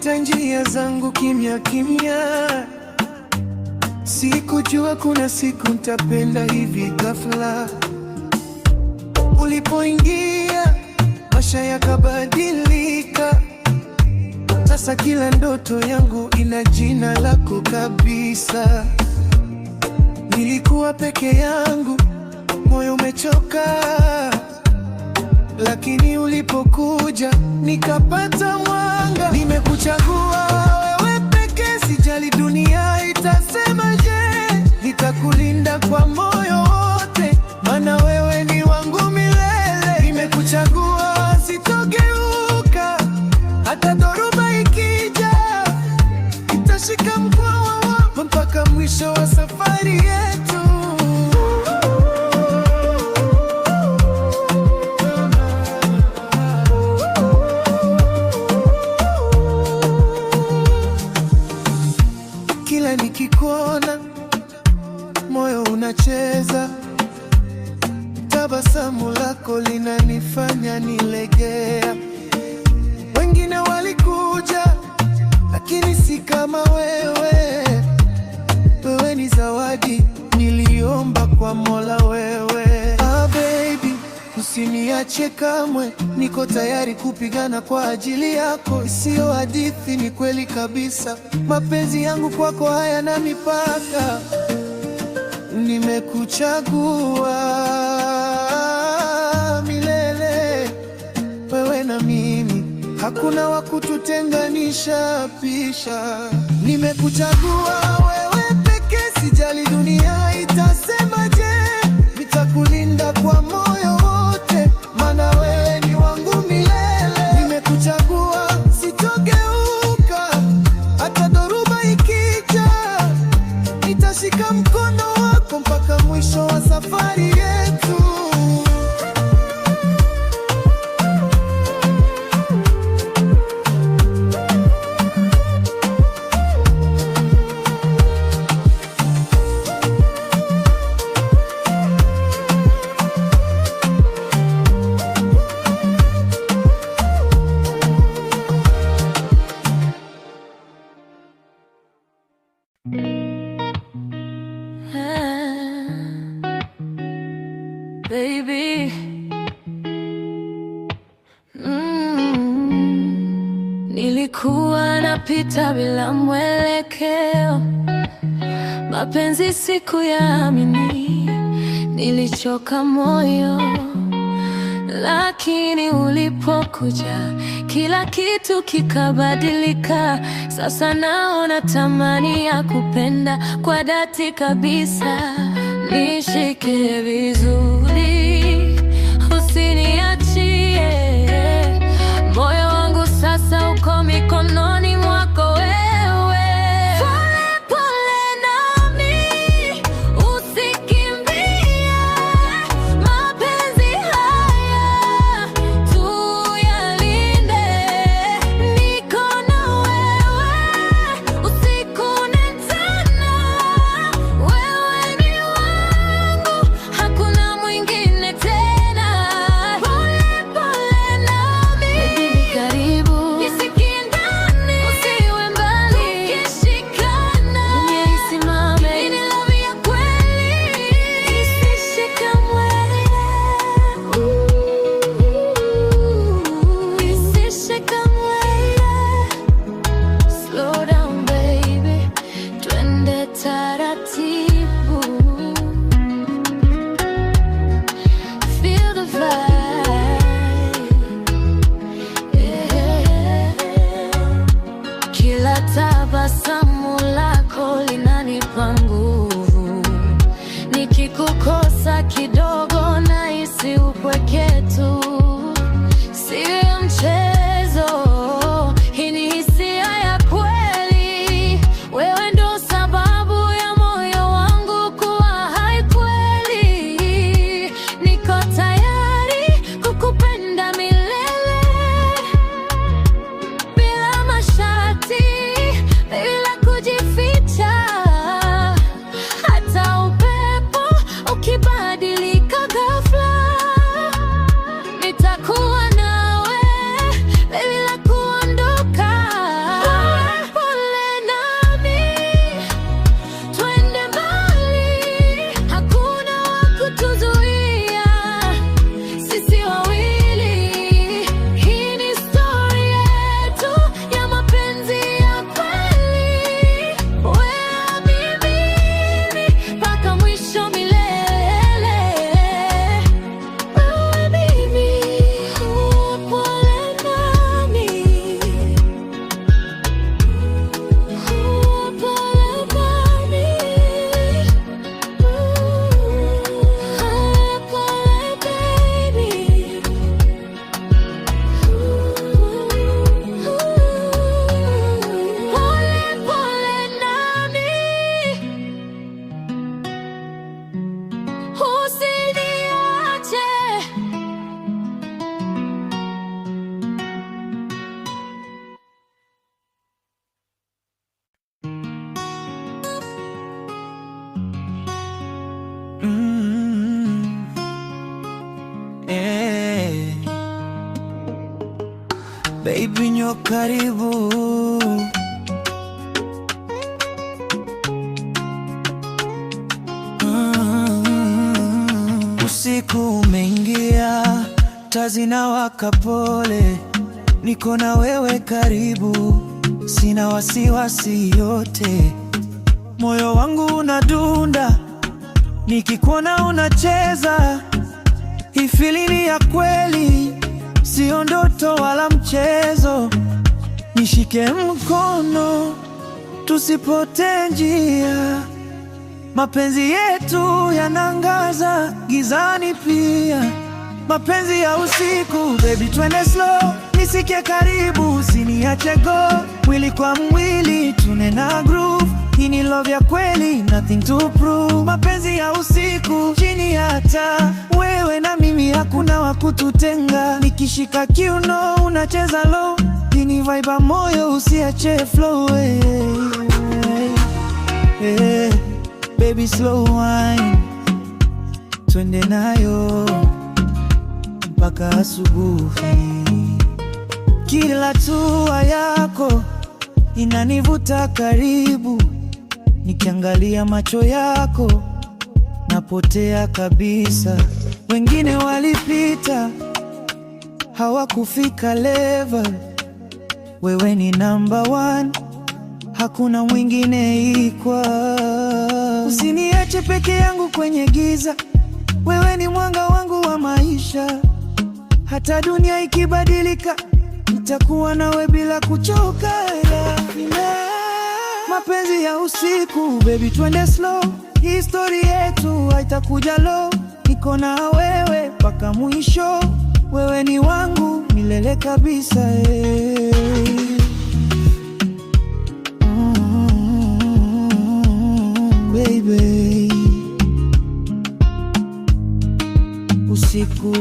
Nilipita njia zangu kimya kimya, sikujua kuna siku nitapenda hivi ghafla. Ulipoingia maisha yakabadilika, sasa kila ndoto yangu ina jina lako kabisa. Nilikuwa peke yangu, moyo umechoka, lakini ulipokuja nikapata mwanga. Nimekuchagua wewe pekee, sijali dunia itasemaje, nitakulinda kwa moyo wote, maana wewe ni wangu milele. Nimekuchagua, sitogeuka hata dhoruba ikija, nitashika mkono wako mpaka mwisho wa safari yetu. Kila nikikuona moyo unacheza, tabasamu lako linanifanya nilegea. Wengine walikuja lakini si kama wewe. Wewe ni zawadi niliomba kwa Mola wewe. Baby, usiniache kamwe, niko tayari kupigana kwa ajili yako. Sio hadithi, ni kweli kabisa, mapenzi yangu kwako hayana mipaka. Nimekuchagua milele, wewe na mimi, hakuna wa kututenganisha pisha. Nimekuchagua wewe pekee, sijali dunia itasemaje, nitakulinda kwa moyo wote, maana wewe ni wangu milele. Nimekuchagua, sitogeuka hata dhoruba ikija, nitashika mkono wako mpaka mwisho wa safari yetu. Baby, nilikuwa napita bila mwelekeo, mapenzi sikuyaamini, nilichoka moyo, lakini ulipokuja kila kitu kikabadilika. Sasa naona thamani ya kupenda kwa dhati kabisa. Nishike vizuri, usiniachie, moyo wangu sasa uko mikononi mwako wewe. Pole pole nami, usikimbie, mapenzi haya tuyalinde. Niko na wewe usiku na mchana, wewe ni wangu, hakuna mwingine. baby, nyo karibu. Usiku umeingia, taa zinawaka pole, niko na wewe karibu, sina wasiwasi yote. Moyo wangu unadunda nikikuona unacheza, hii feeling ya kweli, sio ndoto wala mchezo. Nishike mkono tusipotee njia, mapenzi yetu yanangaza gizani pia. Mapenzi ya usiku, baby twende slow, nisikie karibu, usiniache go. Mwili kwa mwili tunena groove, hii ni love ya kweli, nothing to prove. Mapenzi ya usiku, chini ya taa, wewe na mimi, hakuna wa kututenga. Nikishika kiuno unacheza low, hii ni vibe ya moyo, usiache flow. Hey, baby slow wine, twende nayo mpaka asubuhi. Kila hatua yako inanivuta karibu, nikiangalia macho yako napotea kabisa. Wengine walipita hawakufika level, wewe ni number one, hakuna mwingine equal. Usiniache peke yangu kwenye giza, wewe ni mwanga wangu wa maisha. Hata dunia ikibadilika, nitakuwa nawe bila kuchoka. Mapenzi ya usiku, baby twende slow, history yetu haitakuja low. Niko na wewe mpaka mwisho, wewe ni wangu milele kabisa. Baby, usiku